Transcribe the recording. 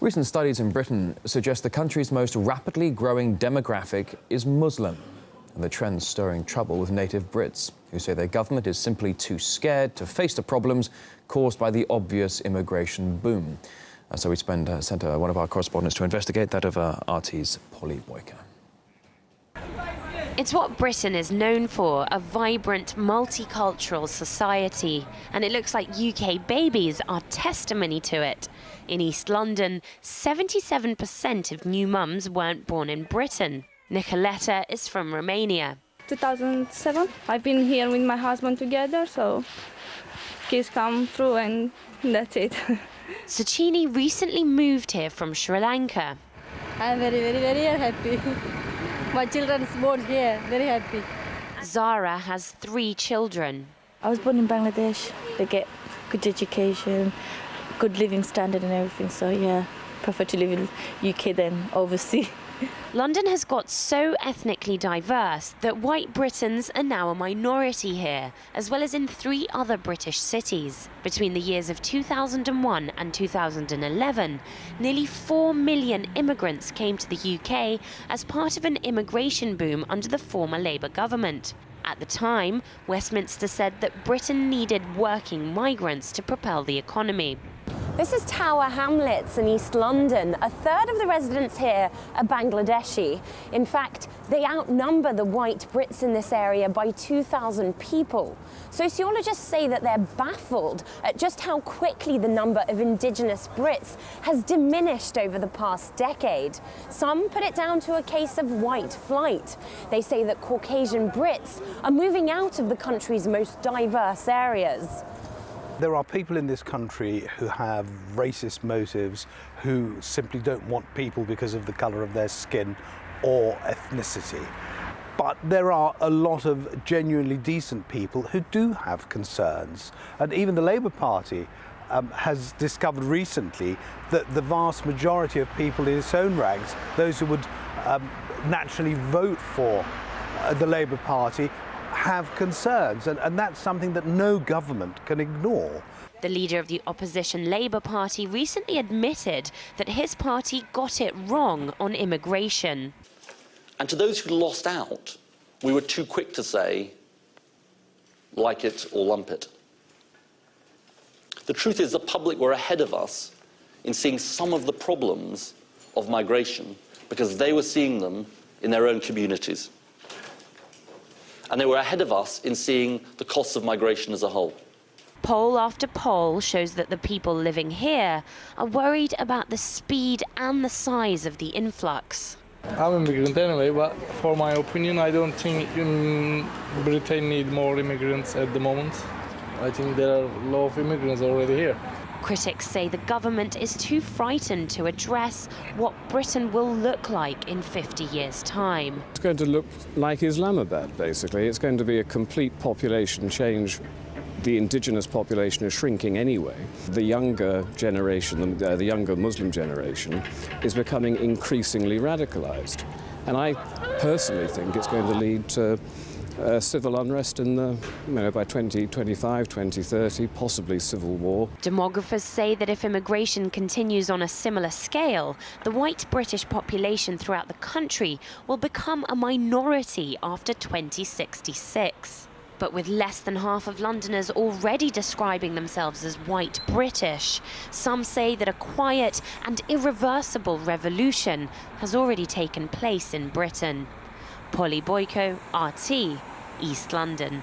Recent studies in Britain suggest the country's most rapidly growing demographic is Muslim, and the trend's stirring trouble with native Brits, who say their government is simply too scared to face the problems caused by the obvious immigration boom. So we sent one of our correspondents to investigate, that of RT's Polly Boyker. It's what Britain is known for, a vibrant, multicultural society. And it looks like UK babies are testimony to it. In East London, 77% of new mums weren't born in Britain. Nicoletta is from Romania. 2007. I've been here with my husband together, so kids come through and that's it. Suchini recently moved here from Sri Lanka. I'm very happy. My children is born here, very happy. Zara has 3 children. I was born in Bangladesh. They get good education, good living standard and everything. So yeah, prefer to live in UK than overseas. London has got so ethnically diverse that white Britons are now a minority here, as well as in 3 other British cities. Between the years of 2001 and 2011, nearly 4 million immigrants came to the UK as part of an immigration boom under the former Labour government. At the time, Westminster said that Britain needed working migrants to propel the economy. This is Tower Hamlets in East London. A third of the residents here are Bangladeshi. In fact, they outnumber the white Brits in this area by 2,000 people. Sociologists say that they're baffled at just how quickly the number of indigenous Brits has diminished over the past decade. Some put it down to a case of white flight. They say that Caucasian Brits are moving out of the country's most diverse areas. There are people in this country who have racist motives, who simply don't want people because of the colour of their skin or ethnicity. But there are a lot of genuinely decent people who do have concerns. And even the Labour Party has discovered recently that the vast majority of people in its own ranks, those who would naturally vote for the Labour Party, have concerns, and that's something that no government can ignore. The leader of the opposition Labour Party recently admitted that his party got it wrong on immigration. And to those who lost out, we were too quick to say, like it or lump it. The truth is the public were ahead of us in seeing some of the problems of migration because they were seeing them in their own communities. And they were ahead of us in seeing the costs of migration as a whole. Poll after poll shows that the people living here are worried about the speed and the size of the influx. I'm an immigrant anyway, but for my opinion, I don't think Britain needs more immigrants at the moment. I think there are a lot of immigrants already here. Critics say the government is too frightened to address what Britain will look like in 50 years' time. It's going to look like Islamabad, basically. It's going to be a complete population change. The indigenous population is shrinking anyway. The younger generation, the younger Muslim generation, is becoming increasingly radicalized. And I personally think it's going to lead to civil unrest in the, by 2025, 2030, possibly civil war. Demographers say that if immigration continues on a similar scale, the white British population throughout the country will become a minority after 2066. But with less than half of Londoners already describing themselves as white British, some say that a quiet and irreversible revolution has already taken place in Britain. Polly Boyko, RT, East London.